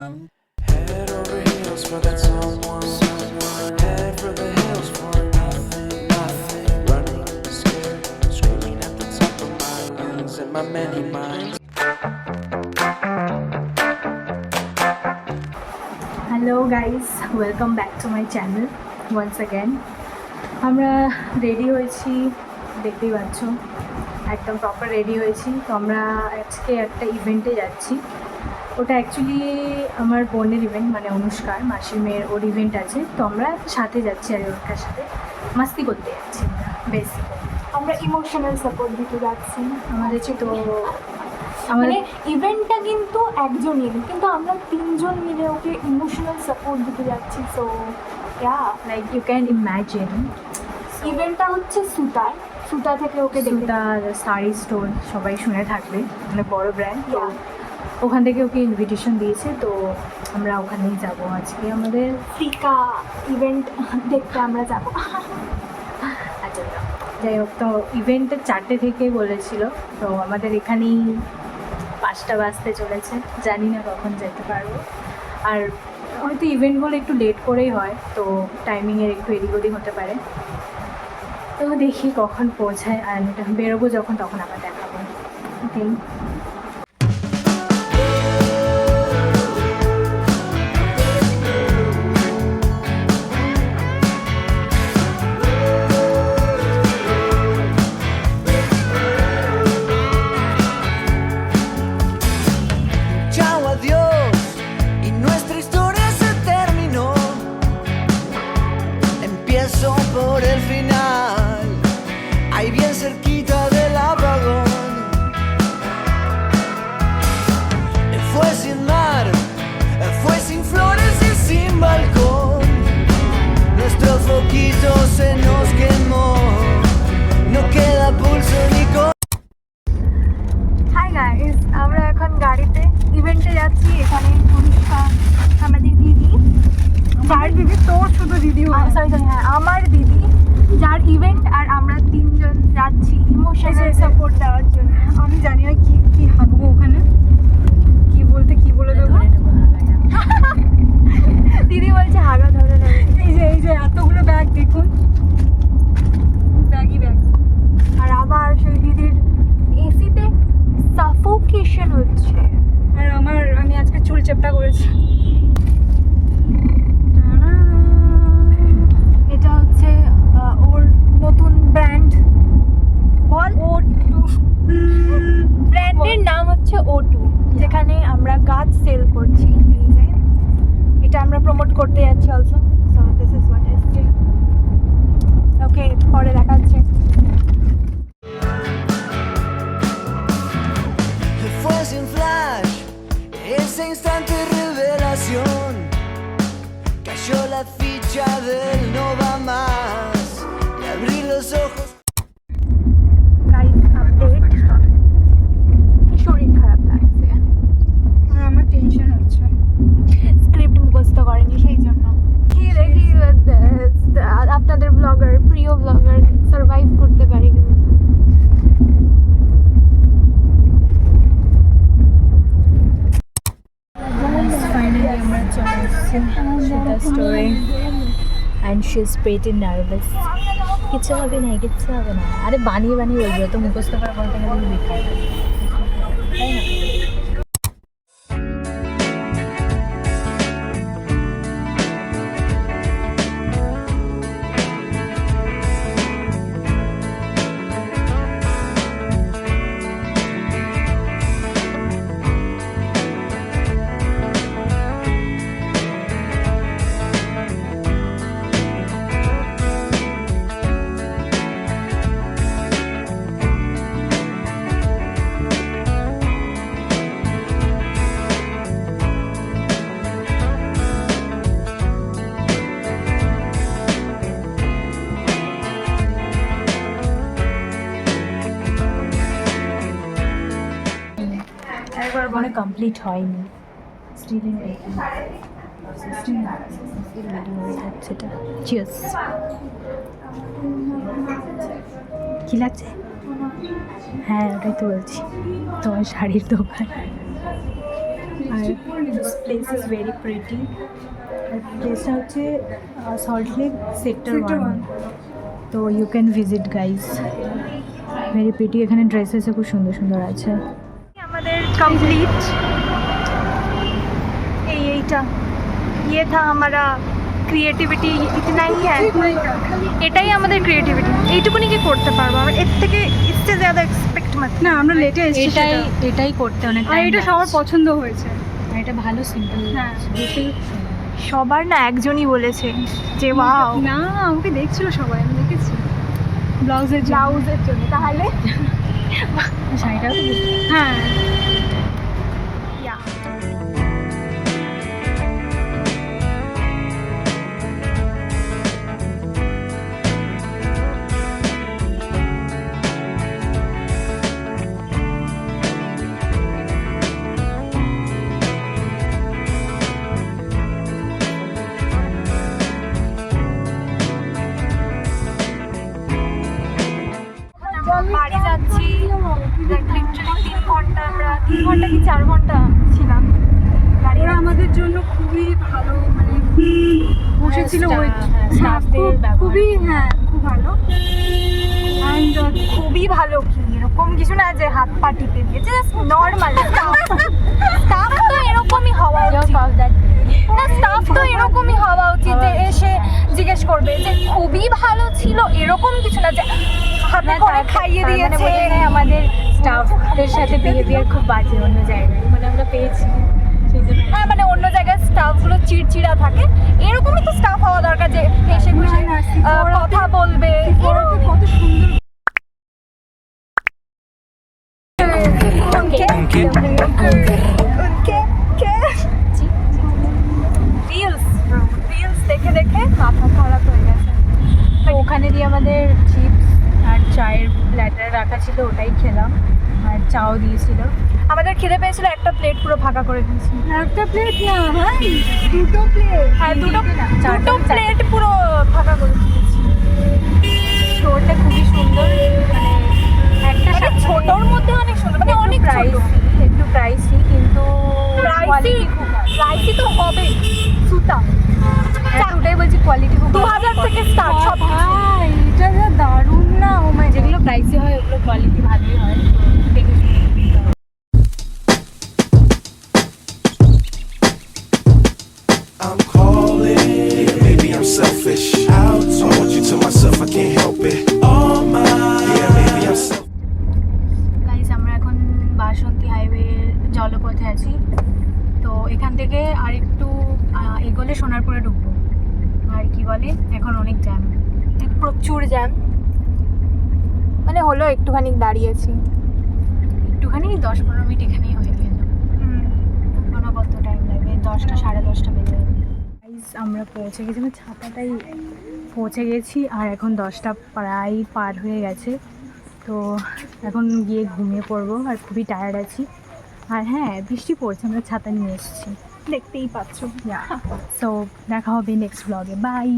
Head over heels for that someone. Head for the hills for nothing. Running scared, screaming at the top of my lungs in my many minds. Hello guys, welcome back to my channel once again. আমরা ready হয়েছি, দেখতেই পাচ্ছ একদম proper ready হয়েছি। তো আমরা আজকে একটা ইভেন্টে যাচ্ছি। ওটা অ্যাকচুয়ালি আমার বোনের ইভেন্ট, মানে অনুষ্কার মাসির মেয়ের, ওর ইভেন্ট আছে। তো আমরা সাথে যাচ্ছি আর ওর সাথে মাস্তি করতে যাচ্ছি। বেসিক্যালি আমরা ইমোশনাল সাপোর্ট দিতে যাচ্ছি আমাদের তো মানে ইভেন্টটা কিন্তু একজনই, কিন্তু আমরা তিনজন মিলে ওকে ইমোশনাল সাপোর্ট দিতে যাচ্ছি। So like you can imagine, ইভেন্টটা হচ্ছে সুতা থেকে ওকে সুতা শাড়ি স্টোর, সবাই শুনে থাকবে, মানে বড় ব্র্যান্ড। তো ওখান থেকে ওকে ইনভিটেশন দিয়েছে, তো আমরা ওখানেই যাব আজকে। আমাদের ফ্রিকা ইভেন্ট দেখতে আমরা যাব। আচ্ছা, যাই হোক, তো ইভেন্টটা 4টে থেকে বলেছিল, তো আমাদের এখানেই 5টা বাজতে চলেছে। জানি না কখন যেতে পারবো। আর হয়তো ইভেন্টগুলো একটু লেট করেই হয়, তো টাইমিংয়ের একটু এদিক ওদিক হতে পারে। তো দেখি কখন পৌঁছায়, আর বেরোবো যখন, তখন আবার দেখাবো। ওকে, Chao, adiós, y nuestra historia se terminó. Empiezo por el final, ahí bien cerquita del apagón. Fue sin mar, fue sin flores y sin balcón. Nuestro foquito se nos quemó, no queda pulso ni con. Hi guys, আমরা এখন গাড়িতে ইভেন্টে যাচ্ছি। এখানে অনুষ্কা আমাদের দিদি, যার দিদি তোর শুধু দিদি, সরি হ্যাঁ আমার দিদি, যার ইভেন্ট, আর আমরা তিনজন যাচ্ছি ইমোশনাল সাপোর্ট দেওয়ার জন্য। আমি জানি না কি হাঁকবো ওখানে, কি বলে দেবো। দিদি বলছে হাগা ধরে নেবে। এই যে এতগুলো ব্যাগ দেখুন, ব্যাগই ব্যাগ। আর আবার সেই দিদির এসিতে সাফোকেশন হচ্ছে। আর আমি আজকে চুল চেপটা করেছি। এটা হচ্ছে ওর নতুন ব্র্যান্ড, বল। ব্র্যান্ডের নাম হচ্ছে O2, যেখানে আমরা গাছ সেল করছি। এই যে এটা আমরা প্রমোট করতে যাচ্ছি also. So this is what is doing. Okay, পরে দেখা হচ্ছে। Fue sin flash, ese instante revelación. Cayó la ficha del no va más. Y abrí los ojos. Guys, update, শরীর খারাপ লাগছে, আমার টেনশন হচ্ছে। স্ক্রিপ্ট মুখস্থ করেনি সেই জন্য। কি দেখি আপনাদের ব্লগার, প্রিয় ব্লগার সার্ভাইভ করতে পারে কিন্তু। ফাইনালি আমরা চলে এসেছি সেটা স্টোরে, and she is pretty nervous. কিছু হবে না। আরে বানিয়ে বলবো, তো মুখস্থ করা বলতে গেলে বেকার, তাই না? একবার মনে কমপ্লিট হয়নি, স্টিল ইন মেকিং, সেটা। চিয়ার্স। কি লাগছে? হ্যাঁ, ওটাই তো বলছি, তোমার শাড়ির দোকান। আর this place is very pretty. আর প্লেসটা হচ্ছে সল্ট লেক সেক্টর 1, তো you can visit guys, very pretty. এখানে ড্রেসেসও খুব সুন্দর সুন্দর আছে। আমাদের কমপ্লিট এইটা ये था हमारा क्रिएटिविटी, इतना ही है, এটাই আমাদের ক্রিয়েটিভিটি, এইটুকুনি কি করতে পারবো আমরা, এর থেকে इससे ज़्यादा एक्सपेक्ट मत না। আমরা লেটে এসেছি, এটাই করতে অনেক আর এটা সবার পছন্দ হয়েছে, আর এটা ভালো সিম্পল। হ্যাঁ সবার না একজনই বলেছে যে ওয়াও, না আমাকে দেখছিল সবাই, আমি দেখেছি ব্লাউজের জন্য। তাহলে শাড়িটাও তো হ্যাঁ বাড়ি যাচ্ছি। লিটারালি 3 ঘন্টা, আমরা 3 ঘন্টা কি 4 ঘন্টা ছিলাম গাড়ি। আমাদের জন্য খুবই ভালো, মানে বসেছিল খুবই, হ্যাঁ খুব ভালো, অ্যান্ড খুবই ভালো। কি এরকম কিছু না যে হাত পা টিপে দিয়েছে, জাস্ট নর্মাল স্টাফ তো এরকমই হওয়া উচিত, না স্টাফ তো এরকমই হওয়া উচিত যে এসে জিজ্ঞেস করবে যে খুবই ভালো ছিল, এরকম কিছু না যে হাতে করে খাইয়ে দিয়েছে। আমাদের স্টাফদের সাথে বিহেভিয়ার খুব বাজে অন্য জায়গায়, মানে আমরা পেয়েছি। হ্যাঁ মানে অন্য জায়গায় স্টাফগুলো চিড়চিড়া থাকে, এরকমই তো স্টাফ হওয়া দরকার যে এসে কথা বলবে। কত সুন্দর রিলস দেখে দেখে মাথা খারাপ হয়ে গেছে। তো ওখানে দিয়ে আমাদের চিপস আর চায়ের প্ল্যাটার রাখা ছিল, ওটাই খেলাম, আর চাও দিয়েছিল। আমাদের খিদে পেয়েছিল, একটা প্লেট পুরো ফাঁকা করে দিয়েছি। একটা প্লেট না ভাই, দুটো প্লেট, হ্যাঁ দুটো প্লেট পুরো ফাঁকা করে দিয়েছি। স্টোরটা খুবই সুন্দর, মানে একটা ছোটোর মধ্যে অনেক সুন্দর, মানে অনেক একটু প্রাইসি, কিন্তু প্রাইসি তো হবে সুতা। ওটাই বলছি, কোয়ালিটি খুব 2000 থেকে স্টার্ট সব। এটা যা দারুণ না, ও মানে যেগুলো প্রাইসি হয় ওগুলো কোয়ালিটি ভালোই হয়, দেখে শুনে। I'm calling, maybe I'm selfish. Out, I want you to myself, I can't help it. All mine, yeah, maybe I'm selfish. Guys, আমরা এখন বাসন্তী হাইওয়ে জলপথে আছি। তো এখান থেকে আরেকটু এগোলে সোনারপুরে ঢুকবো। আর কি বলে, এখন অনেক জ্যাম, প্রচুর জ্যাম, মানে হলো একটুখানি দাঁড়িয়েছি, একটুখানি 10-15 মিনিট এখানেই হয়ে গেল। এখনো কত টাইম লাগবে, 10টা 10:30 বেজে যাবে। গাইস, আমরা পৌঁছে গেছি, আমি ছাতাটাই পৌঁছে গেছি, আর এখন 10টা প্রায় পার হয়ে গেছে। তো এখন গিয়ে ঘুমিয়ে পড়বো, আর খুবই টায়ার্ড আছি। আর হ্যাঁ, বৃষ্টি পড়ছে, আমরা ছাতা নিয়ে এসেছি, দেখতেই পাচ্ছ। সো দেখা হবে নেক্সট ব্লগে, বাই।